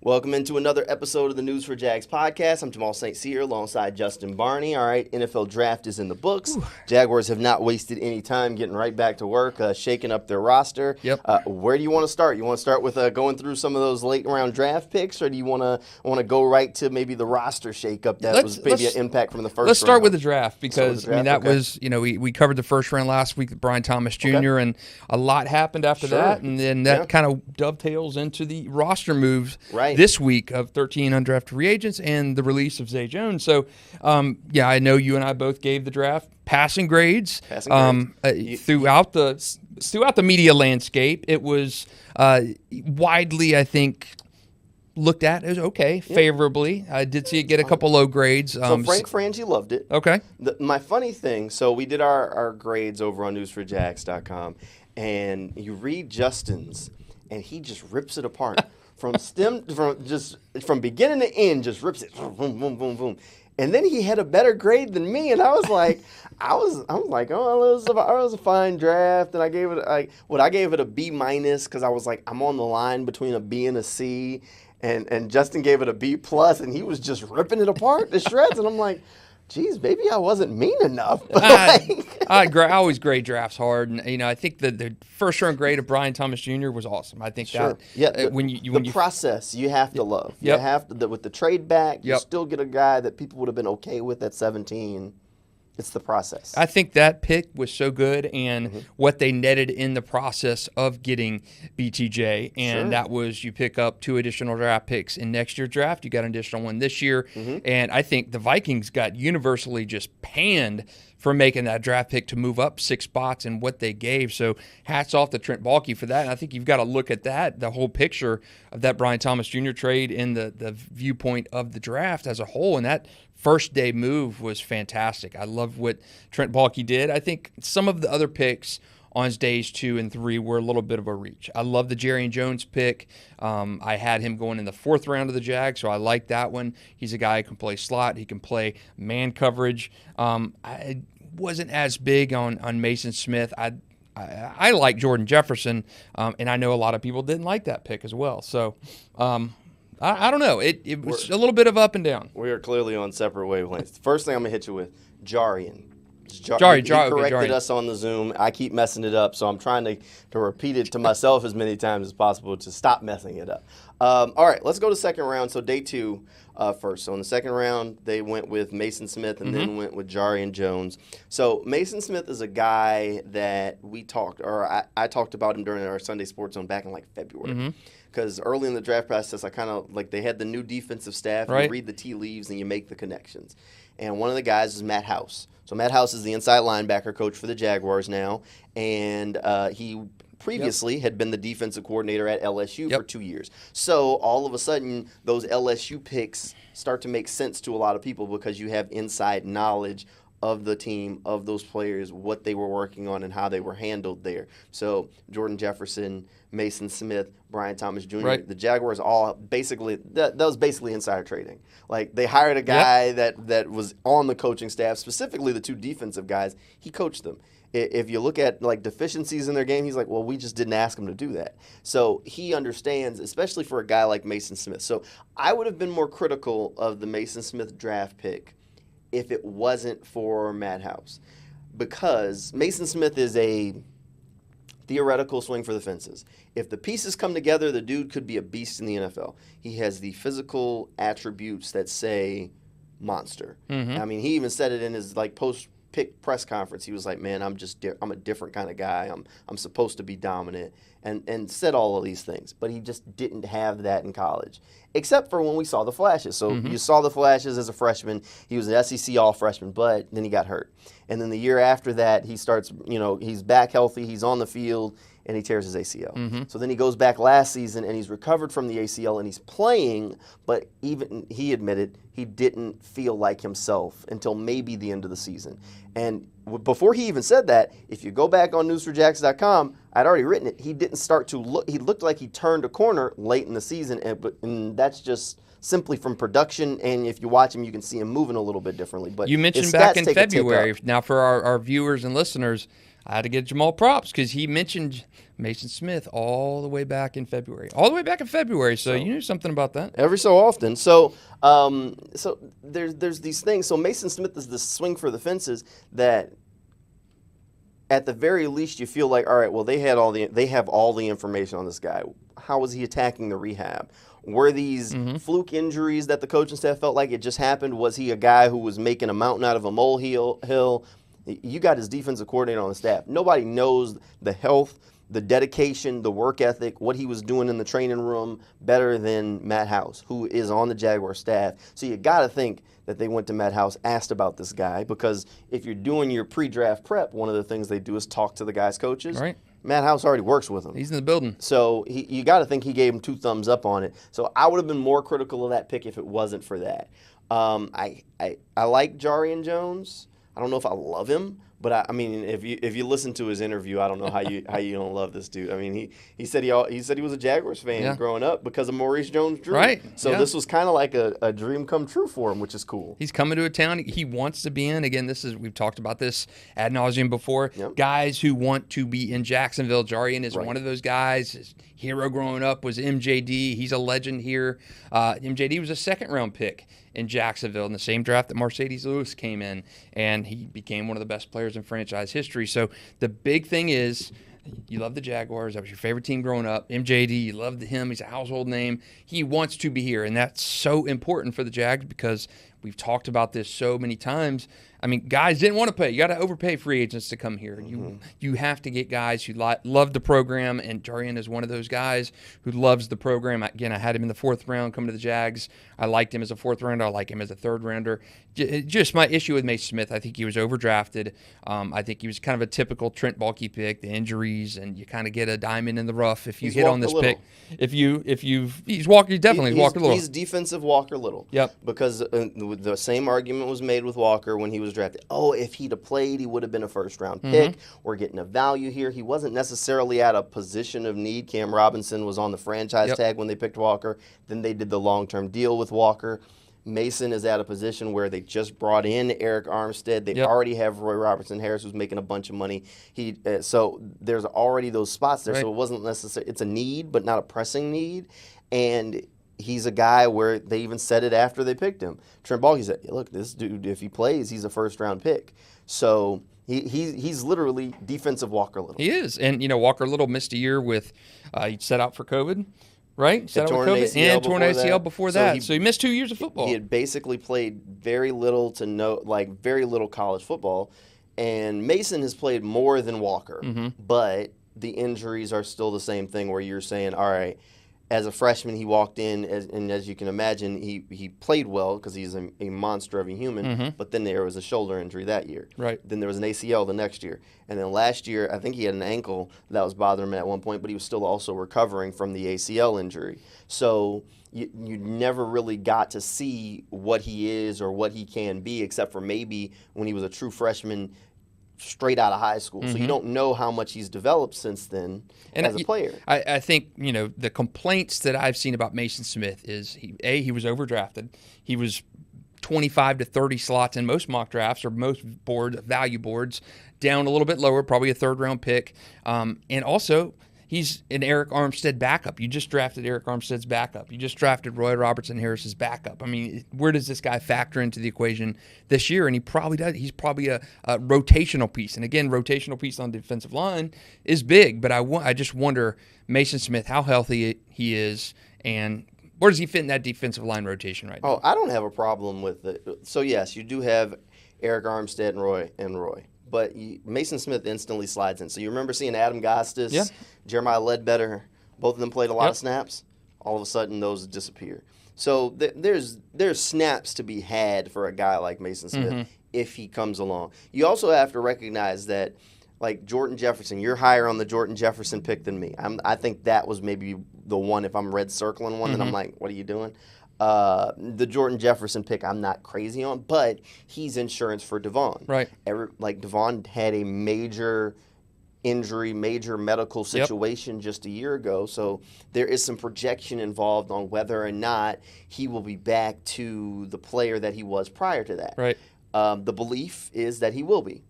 Welcome into another episode of the News for Jags podcast. I'm Jamal St here alongside Justin Barney. All right, NFL draft is in the books. Jaguars have not wasted any time getting right back to work, shaking up their roster. Yep. Where do you want to start? You want to start with going through some of those late round draft picks, or do you want to go right to maybe the roster shakeup that was maybe an impact from the first round? Let's start with the draft because, that okay. was, we covered the first round last week with Brian Thomas Jr., and a lot happened after that, and then that kind of dovetails into the roster moves this week of 13 undrafted free agents and the release of Zay Jones. So, I know you and I both gave the draft passing grades. Throughout the media landscape. It was widely, I think, looked at as favorably. I did see it get a couple low grades. So Frank Frangie loved it. Okay. My funny thing, so we did our grades over on newsforjags.com, and you read Justin's, and he just rips it apart. From beginning to end, just rips it, boom, boom, boom, boom. And then he had a better grade than me, and I was like, oh, it was a fine draft, and I gave it a B minus because I was like, I'm on the line between a B and a C, and Justin gave it a B plus, and he was just ripping it apart to shreds, and I'm like, geez, maybe I wasn't mean enough. I always grade drafts hard, and I think that the first round grade of Brian Thomas Jr. was awesome. I think the process you have to love. Yep. You have to with the trade back. You still get a guy that people would have been okay with at 17. It's the process. I think that pick was so good, and what they netted in the process of getting BTJ, and that was you pick up 2 additional draft picks in next year's draft. You got an additional one this year, and I think the Vikings got universally just panned for making that draft pick to move up 6 spots and what they gave. So hats off to Trent Baalke for that. And I think you've got to look at that, the whole picture of that Brian Thomas Jr. trade in the viewpoint of the draft as a whole. And that first day move was fantastic. I love what Trent Baalke did. I think some of the other picks on days 2 and 3 were a little bit of a reach. I love the Cyr and Jones pick. I had him going in the 4th round of the Jags, so I like that one. He's a guy who can play slot. He can play man coverage. I wasn't as big on Mason Smith. I like Jordan Jefferson, and I know a lot of people didn't like that pick as well. So I don't know. It was a little bit of up and down. We are clearly on separate wavelengths. First thing I'm going to hit you with, Jarian. He corrected us on the Zoom. I keep messing it up, so I'm trying to repeat it to myself as many times as possible to stop messing it up. All right, let's go to second round. So day 2 first. So in the second round, they went with Mason Smith and then went with Cyr and Jones. So Mason Smith is a guy that I talked about him during our Sunday Sports Zone back in like February. Because early in the draft process, I kind of they had the new defensive staff. You read the tea leaves and you make the connections. And one of the guys is Matt House. So Matt House is the inside linebacker coach for the Jaguars now, and he previously had been the defensive coordinator at LSU for 2 years. So all of a sudden, those LSU picks start to make sense to a lot of people because you have inside knowledge of the team, of those players, what they were working on, and how they were handled there. So Jordan Jefferson, Mason Smith, Brian Thomas Jr., the Jaguars all basically, that was basically insider trading. Like, they hired a guy that was on the coaching staff, specifically the 2 defensive guys. He coached them. If you look at, deficiencies in their game, he's like, well, we just didn't ask him to do that. So he understands, especially for a guy like Mason Smith. So I would have been more critical of the Mason Smith draft pick if it wasn't for Matt House, because Mason Smith is a theoretical swing for the fences. If the pieces come together, the dude could be a beast in the NFL. He has the physical attributes that say monster. I mean, he even said it in his post-pick press conference. He was like, "Man, I'm a different kind of guy. I'm supposed to be dominant," and said all of these things. But he just didn't have that in college, except for when we saw the flashes. So you saw the flashes as a freshman. He was an SEC all-freshman, but then he got hurt. And then the year after that, he starts, he's back healthy, he's on the field, and he tears his ACL. So then he goes back last season, and he's recovered from the ACL, and he's playing, but even he admitted he didn't feel like himself until maybe the end of the season. And before he even said that, if you go back on newsforjags.com, I'd already written it, he didn't start to look, he looked like he turned a corner late in the season, and that's just simply from production, and if you watch him, you can see him moving a little bit differently. But you mentioned back in February. Now, for our viewers and listeners, I had to get Jamal props because he mentioned Mason Smith all the way back in February. So you knew something about that. Every so often. So there's these things. So Mason Smith is this swing for the fences that at the very least you feel like, all right, well, they have all the information on this guy. How was he attacking the rehab? Were these fluke injuries that the coaching staff felt like it just happened? Was he a guy who was making a mountain out of a molehill? You got his defensive coordinator on the staff. Nobody knows the health, the dedication, the work ethic, what he was doing in the training room better than Matt House, who is on the Jaguar staff. So you got to think that they went to Matt House, asked about this guy, because if you're doing your pre-draft prep, one of the things they do is talk to the guy's coaches. Right. Matt House already works with him. He's in the building. So you got to think he gave him 2 thumbs up on it. So I would have been more critical of that pick if it wasn't for that. I like Jarian Jones. I don't know if I love him, but I mean, if you listen to his interview, I don't know how you don't love this dude. I mean, he said he was a Jaguars fan growing up because of Maurice Jones-Drew. Right. So this was kind of like a dream come true for him, which is cool. He's coming to a town he wants to be in. Again, we've talked about this ad nauseum before. Yep. Guys who want to be in Jacksonville. Jarian is one of those guys. His hero growing up was MJD. He's a legend here. MJD was a second-round pick in Jacksonville in the same draft that Mercedes Lewis came in, and he became one of the best players in franchise history. So the big thing is, you love the Jaguars. That was your favorite team growing up. MJD, you loved him. He's a household name. He wants to be here, and that's so important for the Jags because we've talked about this so many times. I mean, guys didn't want to pay. You got to overpay free agents to come here. You have to get guys who love the program, and Jarian is one of those guys who loves the program. Again, I had him in the 4th round coming to the Jags. I liked him as a 4th rounder. I like him as a 3rd rounder. Just my issue with Mason Smith, I think he was overdrafted. I think he was kind of a typical Trent Baalke pick, the injuries, and you kind of get a diamond in the rough if you hit on this pick. He's definitely walked a little. He's defensive Walker Little. Yep. Because the same argument was made with Walker when he was drafted. Oh, if he'd have played, he would have been a 1st-round pick. We're getting a value here. He wasn't necessarily at a position of need. Cam Robinson was on the franchise tag when they picked Walker. Then they did the long-term deal with Walker. Mason is at a position where they just brought in Eric Armstead. They already have Roy Robertson Harris, who's making a bunch of money. So there's already those spots there. So it wasn't necessary. It's a need, but not a pressing need. And he's a guy where they even said it after they picked him. Trent Baalke said, look, this dude, if he plays, he's a 1st-round pick. So he's literally defensive Walker Little. He is. And, Walker Little missed a year with he set out for COVID. Right? Set out with COVID and torn ACL before that. So he missed 2 years of football. He had basically played very little college football. And Mason has played more than Walker. But the injuries are still the same thing where you're saying, all right, as a freshman, he walked in, and as you can imagine, he played well because he's a monster of a human. But then there was a shoulder injury that year. Right. Then there was an ACL the next year. And then last year, I think he had an ankle that was bothering him at one point, but he was still also recovering from the ACL injury. So you never really got to see what he is or what he can be, except for maybe when he was a true freshman straight out of high school. So you don't know how much he's developed since then as a player. I think, the complaints that I've seen about Mason Smith is, he was overdrafted. He was 25 to 30 slots in most mock drafts or most value boards, down a little bit lower, probably a 3rd-round pick. And also, he's an Eric Armstead backup. You just drafted Eric Armstead's backup. You just drafted Roy Robertson Harris's backup. I mean, where does this guy factor into the equation this year? And he probably does. He's probably a rotational piece. And again, rotational piece on the defensive line is big. But I just wonder, Mason Smith, how healthy he is, and where does he fit in that defensive line rotation right now? Oh, I don't have a problem with it. So, yes, you do have Eric Armstead and Roy. But Mason Smith instantly slides in. So you remember seeing Adam Gostis, Jeremiah Ledbetter, both of them played a lot of snaps. All of a sudden, those disappear. So there's snaps to be had for a guy like Mason Smith if he comes along. You also have to recognize that, like Jordan Jefferson, you're higher on the Jordan Jefferson pick than me. I think that was maybe the one, if I'm red circling one, then I'm like, what are you doing? The Jordan Jefferson pick I'm not crazy on, but he's insurance for Devon. Right. Devon had a major injury, major medical situation just a year ago, so there is some projection involved on whether or not he will be back to the player that he was prior to that. Right. The belief is that he will be.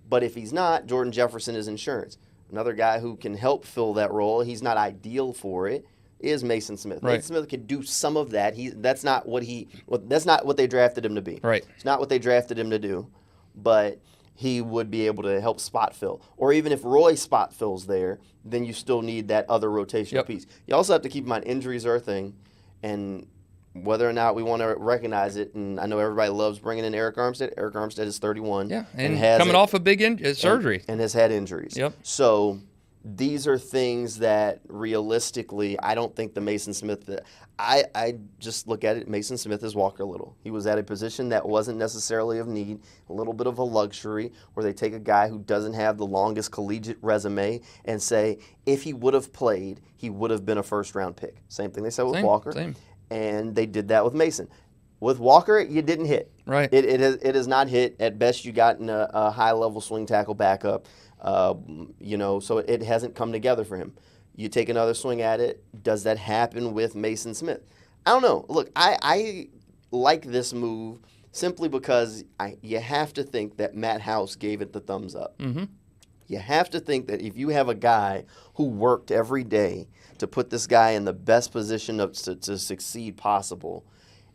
But if he's not, Jordan Jefferson is insurance. Another guy who can help fill that role, he's not ideal for it, is Mason Smith. Right. Mason Smith could do some of that. That's not what they drafted him to be. Right. It's not what they drafted him to do, but he would be able to help spot fill. Or even if Roy spot fills there, then you still need that other rotational piece. You also have to keep in mind injuries are a thing, and whether or not we want to recognize it, and I know everybody loves bringing in Eric Armstead. Eric Armstead is 31. Yeah, and coming off a big surgery. And has had injuries. Yep. So these are things that realistically, I don't think the Mason Smith I just look at it, Mason Smith is Walker Little. He was at a position that wasn't necessarily of need, a little bit of a luxury, where they take a guy who doesn't have the longest collegiate resume and say, if he would have played, he would have been a first-round pick. Same thing they said with Walker. Same. And they did that with Mason. With Walker, you didn't hit. Right. It has not hit. At best, you got in a high-level swing tackle backup. So it hasn't come together for him. You take another swing at it. Does that happen with Mason Smith? I don't know. Look, I like this move simply because you have to think that Matt House gave it the thumbs up. Mm-hmm. You have to think that if you have a guy who worked every day to put this guy in the best position to succeed possible,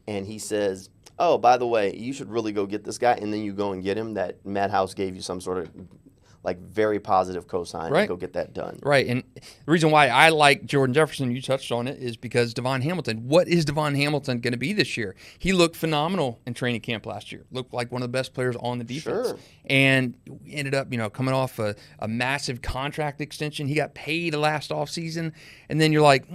and he says, oh, by the way, you should really go get this guy, and then you go and get him, that Matt House gave you some sort of very positive cosign to go get that done. Right, and the reason why I like Jordan Jefferson, you touched on it, is because Devon Hamilton. What is Devon Hamilton going to be this year? He looked phenomenal in training camp last year. Looked like one of the best players on the defense. Sure. And ended up, coming off a massive contract extension. He got paid last offseason, and then you're like,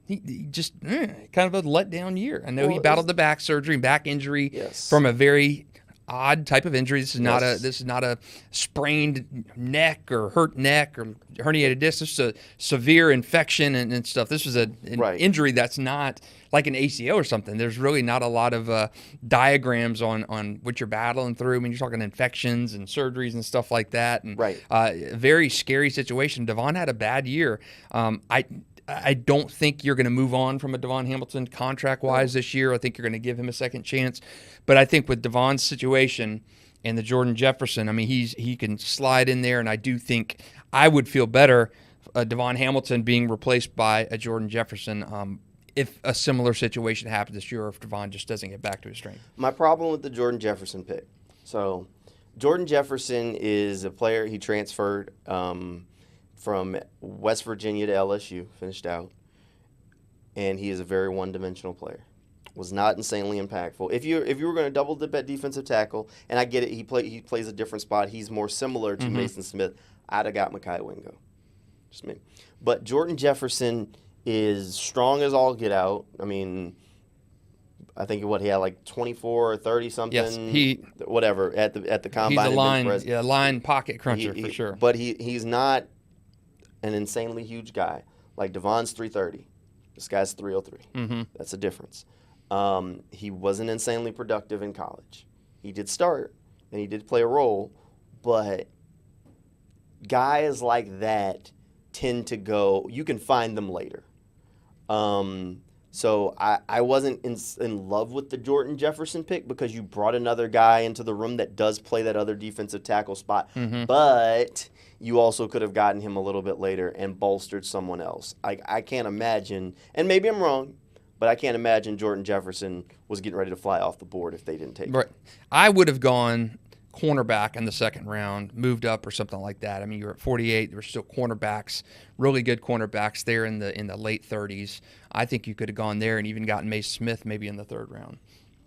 he just kind of a letdown year. I know he battled the back surgery, back injury from a very odd type of injury. This is not a sprained neck or hurt neck or herniated disc. This is a severe infection and stuff. This was an injury that's not like an ACL or something. There's really not a lot of diagrams on what you're battling through. I mean, you're talking infections and surgeries and stuff like that. And very scary situation. Devon had a bad year. I don't think you're going to move on from a Devon Hamilton contract-wise this year. I think you're going to give him a second chance. But I think with Devon's situation and the Jordan Jefferson, I mean, he can slide in there, and I do think I would feel better Devon Hamilton being replaced by a Jordan Jefferson if a similar situation happened this year, or if Devon just doesn't get back to his strength. My problem with the Jordan Jefferson pick. So Jordan Jefferson is a player. He transferred from West Virginia to LSU, finished out, and he is a very one-dimensional player. Was not insanely impactful. If you were going to double dip at defensive tackle, and I get it, he plays a different spot. He's more similar to Mason Smith. I'd have got Mekhi Wingo, just me. But Jordan Jefferson is strong as all get out. I mean, I think he had like 24 or 30 something. Yes, whatever at the combine. He's a line pocket cruncher for sure. But he's not an insanely huge guy. Like Devon's 330. This guy's 303. That's a difference. He wasn't insanely productive in college. He did start, and he did play a role, but guys like that tend to go, you can find them later. So I wasn't in love with the Jordan Jefferson pick because you brought another guy into the room that does play that other defensive tackle spot, but you also could have gotten him a little bit later and bolstered someone else. I can't imagine, and maybe I'm wrong, but I can't imagine Jordan Jefferson was getting ready to fly off the board if they didn't take him. I would have gone cornerback in the second round, moved up or something like that. I mean, you're at 48. There were still cornerbacks, really good cornerbacks there in the late 30s. I think you could have gone there and even gotten Mason Smith maybe in the third round.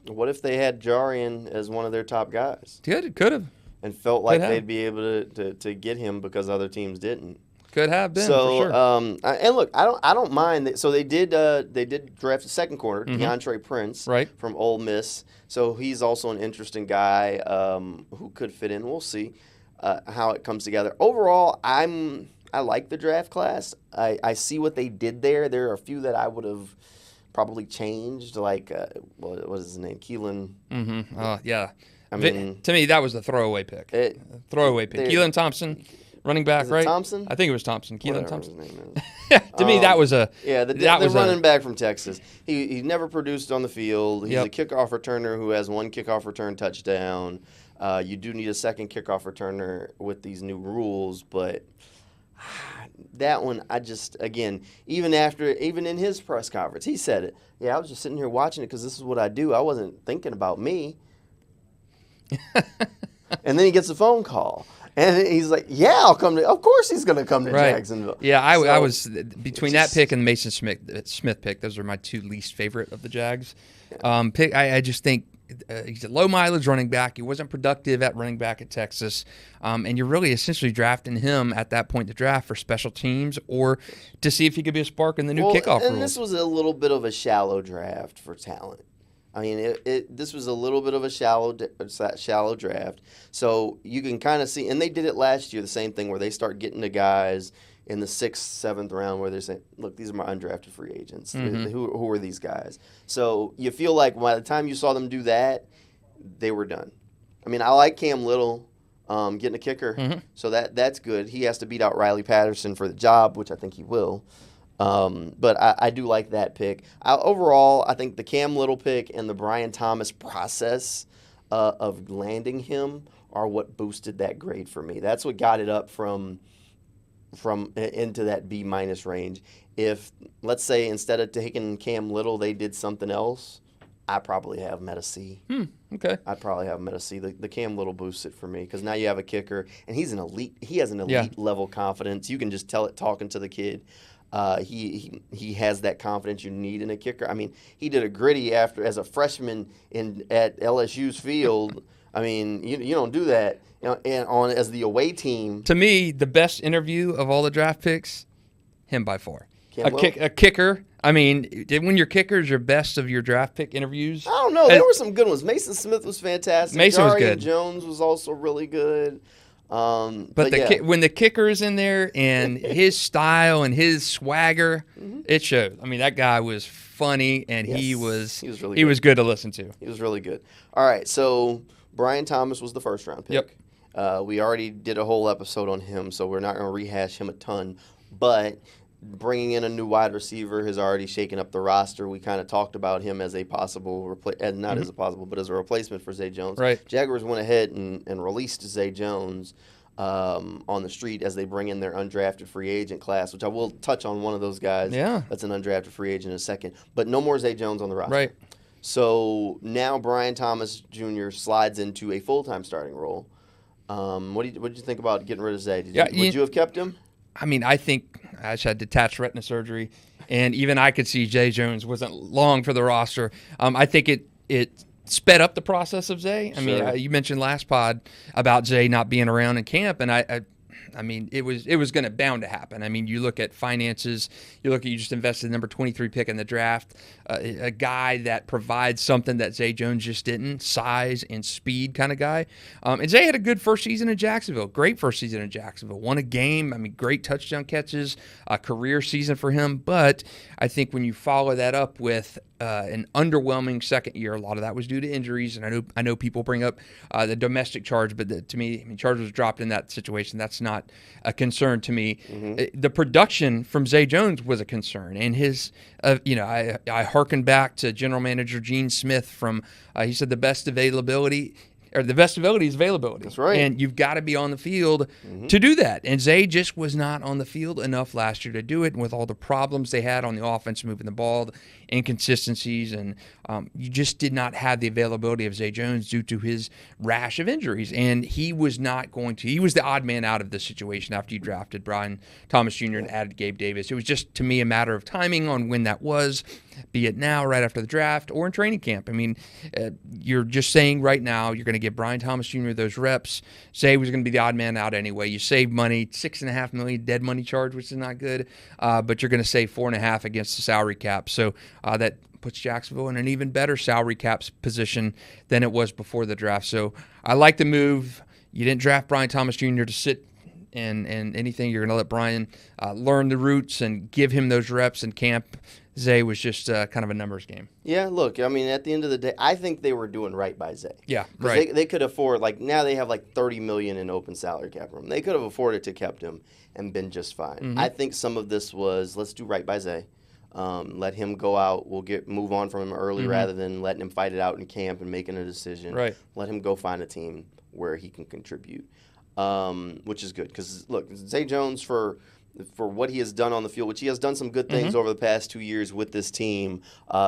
What if they had Jarian as one of their top guys? Could have. And felt like they'd be able to get him because other teams didn't. Could have been, so, for sure. And look, I don't mind. So they did draft a second corner, DeAndre Prince, from Ole Miss. So he's also an interesting guy who could fit in. We'll see how it comes together. Overall, I like the draft class. I see what they did there. There are a few that I would have probably changed, like what is his name, Keelan. Yeah. I mean, to me, that was the throwaway pick. Keelan Thompson. Running back, right? Thompson? I think it was Thompson. Keelan Thompson. His name is. To me, that was a the running back from Texas. He never produced on the field. He's a kickoff returner who has one kickoff return touchdown. You do need a second kickoff returner with these new rules, but that one, even in his press conference, he said it. Yeah, I was just sitting here watching it because this is what I do. I wasn't thinking about me. And then he gets a phone call. And he's like, yeah, I'll come to – of course he's going to come to Jacksonville. Yeah, I was – between that pick and the Mason Smith pick, those are my two least favorite of the Jags. I just think he's a low-mileage running back. He wasn't productive at running back at Texas. And you're really essentially drafting him at that point to draft for special teams or to see if he could be a spark in the new kickoff rules. And this was a little bit of a shallow draft for talent. I mean, this was a little bit of a shallow draft. So you can kind of see, and they did it last year, the same thing where they start getting the guys in the 6th, 7th round where they're saying, look, these are my undrafted free agents. Mm-hmm. Who are these guys? So you feel like by the time you saw them do that, they were done. I mean, I like Cam Little getting a kicker, so that's good. He has to beat out Riley Patterson for the job, which I think he will. But I do like that pick. Overall, I think the Cam Little pick and the Brian Thomas process of landing him are what boosted that grade for me. That's what got it up from into that B- range. If, let's say, instead of taking Cam Little, they did something else, I probably have him at a C. Okay. I'd probably have him at a C. The Cam Little boosts it for me because now you have a kicker, and he's an elite. He has an elite level confidence. You can just tell it talking to the kid. He has that confidence you need in a kicker. I mean, he did a gritty as a freshman at LSU's field. I mean, you don't do that. And as the away team. To me, the best interview of all the draft picks, him by far. A kicker. I mean, when your kicker is your best of your draft pick interviews. I don't know. There were some good ones. Mason Smith was fantastic. Mason was good. Zay Jones was also really good. But when the kicker is in there and his style and his swagger, it showed. I mean, that guy was funny and he was good to listen to. He was really good. All right, so Brian Thomas was the first round pick. Yep. We already did a whole episode on him, so we're not going to rehash him a ton. But bringing in a new wide receiver has already shaken up the roster. We kind of talked about him as a possible as a possible, but as a replacement for Zay Jones. Right. Jaguars went ahead and released Zay Jones on the street as they bring in their undrafted free agent class, which I will touch on one of those guys. Yeah. That's an undrafted free agent in a second. But no more Zay Jones on the roster. Right. So now Brian Thomas Jr. slides into a full-time starting role. What did you think about getting rid of Zay? Would you have kept him? I mean, I think I just had detached retina surgery, and even I could see Zay Jones wasn't long for the roster. I think it sped up the process of Zay. I mean, you mentioned last pod about Zay not being around in camp, and I mean, it was going to bound to happen. I mean, you look at finances, you just invested the number 23 pick in the draft, a guy that provides something that Zay Jones just didn't, size and speed kind of guy. And Zay had a good first season in Jacksonville, great first season in Jacksonville, won a game. I mean, great touchdown catches, a career season for him. But I think when you follow that up with an underwhelming second year, a lot of that was due to injuries, and I know people bring up the domestic charge, but to me, I mean, charge was dropped in that situation. That's not a concern to me. The production from Zay Jones was a concern, and his, I hearkened back to General Manager Gene Smith from he said the best availability is availability. That's right. And you've got to be on the field to do that. And Zay just was not on the field enough last year to do it. And with all the problems they had on the offense moving the ball, the inconsistencies, and you just did not have the availability of Zay Jones due to his rash of injuries. And he was the odd man out of the situation after you drafted Brian Thomas Jr. and added Gabe Davis. It was just, to me, a matter of timing on when that was, be it now, right after the draft, or in training camp. I mean, you're just saying right now you're going to give Brian Thomas Jr. those reps. Zay was going to be the odd man out anyway. You save money, $6.5 million dead money charge, which is not good, but you're going to save $4.5 million against the salary cap. So that puts Jacksonville in an even better salary cap position than it was before the draft. So I like the move. You didn't draft Brian Thomas Jr. to sit and anything. You're going to let Brian learn the roots and give him those reps in camp. Zay was just kind of a numbers game. Yeah, look, I mean, at the end of the day, I think they were doing right by Zay. Yeah, right. They could afford, now they have $30 million in open salary cap room. They could have afforded to kept him and been just fine. I think some of this was, let's do right by Zay. Let him go out. We'll move on from him early rather than letting him fight it out in camp and making a decision. Right. Let him go find a team where he can contribute, which is good. Because, look, Zay Jones, for what he has done on the field, which he has done some good things over the past 2 years with this team,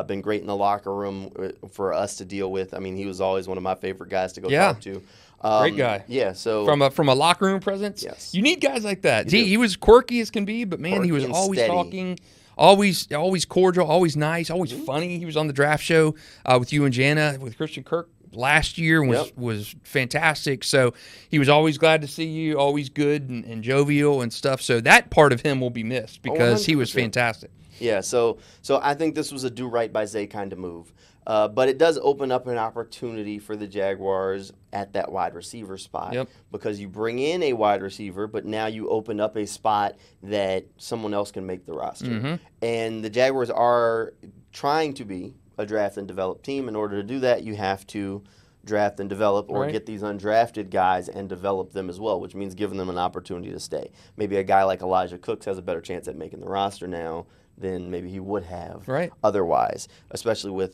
been great in the locker room for us to deal with. I mean, he was always one of my favorite guys to go talk to. Great guy. Yeah. So from a locker room presence, yes, you need guys like that. He was quirky as can be, but man, he was always steady. Talking, always cordial, always nice, always funny. He was on the draft show with you and Jana with Christian Kirk last year was fantastic. So he was always glad to see you, always good and jovial and stuff. So that part of him will be missed because he was fantastic. Yeah. So I think this was a do right by Zay kind of move. But it does open up an opportunity for the Jaguars at that wide receiver spot because you bring in a wide receiver, but now you open up a spot that someone else can make the roster. And the Jaguars are trying to be a draft and develop team. In order to do that, you have to draft and develop or get these undrafted guys and develop them as well, which means giving them an opportunity to stay. Maybe a guy like Elijah Cooks has a better chance at making the roster now than maybe he would have otherwise, especially with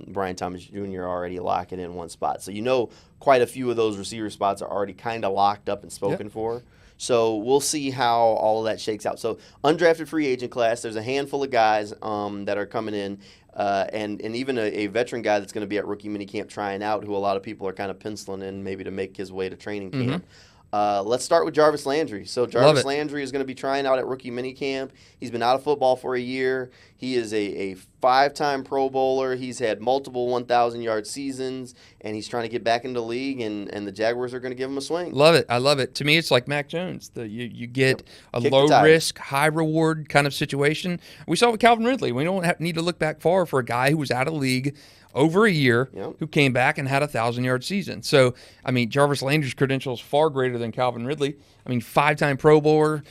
Brian Thomas Jr. already locking in one spot. So quite a few of those receiver spots are already kind of locked up and spoken for. So we'll see how all of that shakes out. So undrafted free agent class, there's a handful of guys that are coming in, and even a veteran guy that's going to be at rookie minicamp trying out, who a lot of people are kind of penciling in maybe to make his way to training camp. Let's start with Jarvis Landry. So Jarvis Landry is going to be trying out at rookie minicamp. He's been out of football for a year. He is a 5-time Pro Bowler. He's had multiple 1,000-yard seasons, and he's trying to get back into the league, and the Jaguars are going to give him a swing. Love it. I love it. To me, it's like Mac Jones. You get a low-risk, high-reward kind of situation. We saw it with Calvin Ridley. We don't need to look back far for a guy who was out of the league over a year, who came back and had a 1,000-yard season. So, I mean, Jarvis Landry's credentials far greater than Calvin Ridley. I mean, 5-time Pro Bowler.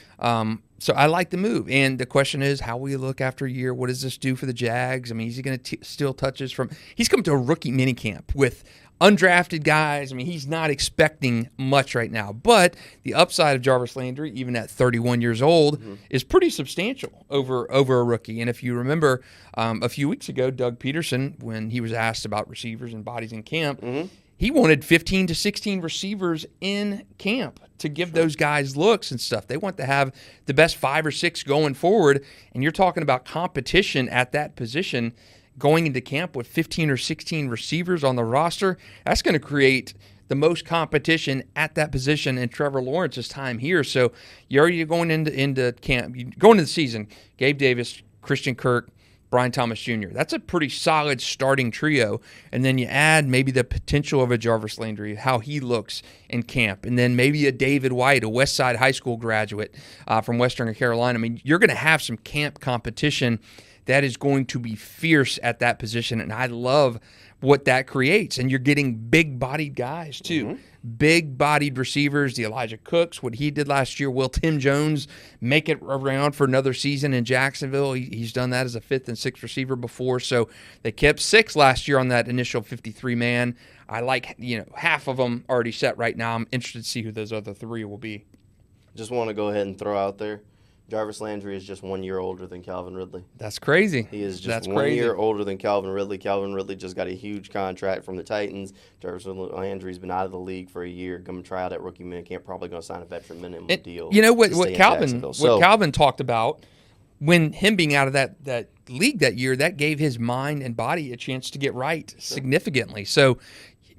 So I like the move. And the question is, how will you look after a year? What does this do for the Jags? I mean, is he going to steal touches from – he's coming to a rookie minicamp with undrafted guys. I mean, he's not expecting much right now. But the upside of Jarvis Landry, even at 31 years old, is pretty substantial over a rookie. And if you remember a few weeks ago, Doug Peterson, when he was asked about receivers and bodies in camp, he wanted 15 to 16 receivers in camp to give those guys looks and stuff. They want to have the best 5 or 6 going forward. And you're talking about competition at that position going into camp with 15 or 16 receivers on the roster. That's going to create the most competition at that position in Trevor Lawrence's time here. So you're already going into camp, going into the season, Gabe Davis, Christian Kirk, Brian Thomas Jr. That's a pretty solid starting trio. And then you add maybe the potential of a Jarvis Landry, how he looks in camp. And then maybe a David White, a West Side High School graduate from Western Carolina. I mean, you're going to have some camp competition that is going to be fierce at that position. And I love what that creates. And you're getting big-bodied guys, too. Big-bodied receivers, the Elijah Cooks, what he did last year. Will Tim Jones make it around for another season in Jacksonville? He's done that as a 5th and 6th receiver before. So they kept 6 last year on that initial 53-man. I like, half of them already set right now. I'm interested to see who those other 3 will be. Just want to go ahead and throw out there, Jarvis Landry is just 1 year older than Calvin Ridley. That's crazy. He is just 1 year older than Calvin Ridley. Calvin Ridley just got a huge contract from the Titans. Jarvis Landry's been out of the league for a year. Going to try out at rookie minicamp. Probably going to sign a veteran minimum deal. You know what Calvin talked about when him being out of that league that year, that gave his mind and body a chance to get right significantly. So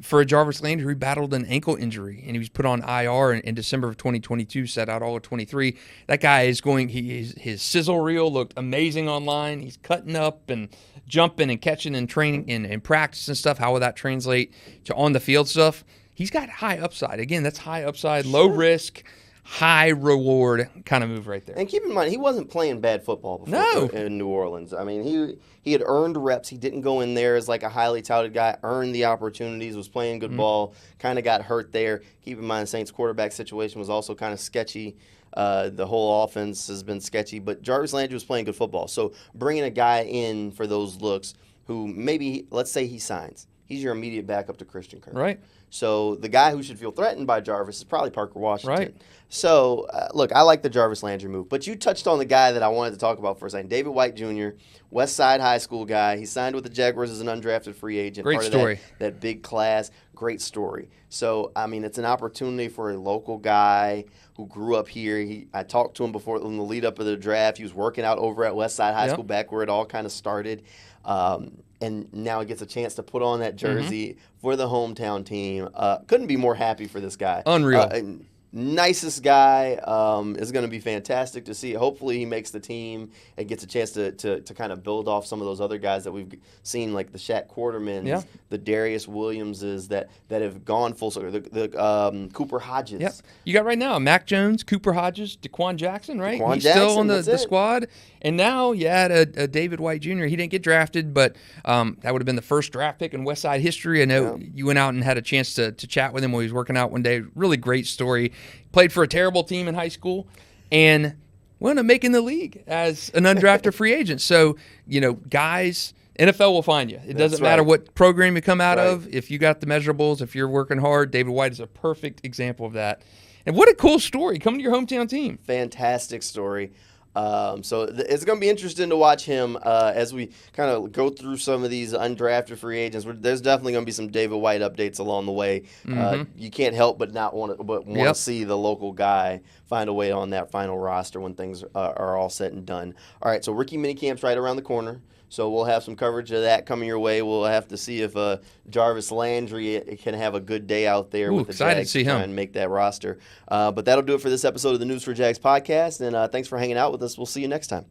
for a Jarvis Landry, he battled an ankle injury, and he was put on IR in December of 2022, set out all of 23. That guy is his sizzle reel looked amazing online. He's cutting up and jumping and catching and training and practice and stuff. How will that translate to on-the-field stuff? He's got high upside. Again, that's high upside, low risk, high reward kind of move right there. And keep in mind, he wasn't playing bad football before in New Orleans. I mean, he had earned reps. He didn't go in there as like a highly touted guy, earned the opportunities, was playing good ball, kind of got hurt there. Keep in mind, the Saints' quarterback situation was also kind of sketchy. The whole offense has been sketchy, but Jarvis Landry was playing good football. So bringing a guy in for those looks who maybe, let's say he signs. He's your immediate backup to Christian Kirk. Right. So the guy who should feel threatened by Jarvis is probably Parker Washington. Right. So, look, I like the Jarvis Landry move. But you touched on the guy that I wanted to talk about for a second. David White Jr., West Side High School guy. He signed with the Jaguars as an undrafted free agent. Great story. That big class. Great story. So, I mean, it's an opportunity for a local guy who grew up here. I talked to him before in the lead up of the draft. He was working out over at West Side High School, back where it all kind of started. And now he gets a chance to put on that jersey for the hometown team. Couldn't be more happy for this guy. Unreal. Nicest guy. Is going to be fantastic to see. Hopefully he makes the team and gets a chance to kind of build off some of those other guys that we've seen, like the Shaq Quartermans, the Darius Williamses that have gone full circle, the Cooper Hodges. Yep. You got right now Mac Jones, Cooper Hodges, DeQuan Jackson, right? He's still on the squad. And now you add a David White Jr. He didn't get drafted, but that would have been the first draft pick in West Side history. I know you went out and had a chance to chat with him while he was working out one day. Really great story. Played for a terrible team in high school and wound up making the league as an undrafted free agent. So, guys, NFL will find you. It doesn't matter what program you come out of. If you got the measurables, if you're working hard, David White is a perfect example of that. And what a cool story. Coming to your hometown team. Fantastic story. So it's going to be interesting to watch him as we kind of go through some of these undrafted free agents. There's definitely going to be some David White updates along the way. You can't help but want to see the local guy find a way on that final roster when things are all said and done. All right, so rookie minicamp's right around the corner. So we'll have some coverage of that coming your way. We'll have to see if Jarvis Landry can have a good day out there with the Jags to try and make that roster. But that'll do it for this episode of the News for Jags podcast. And thanks for hanging out with us. We'll see you next time.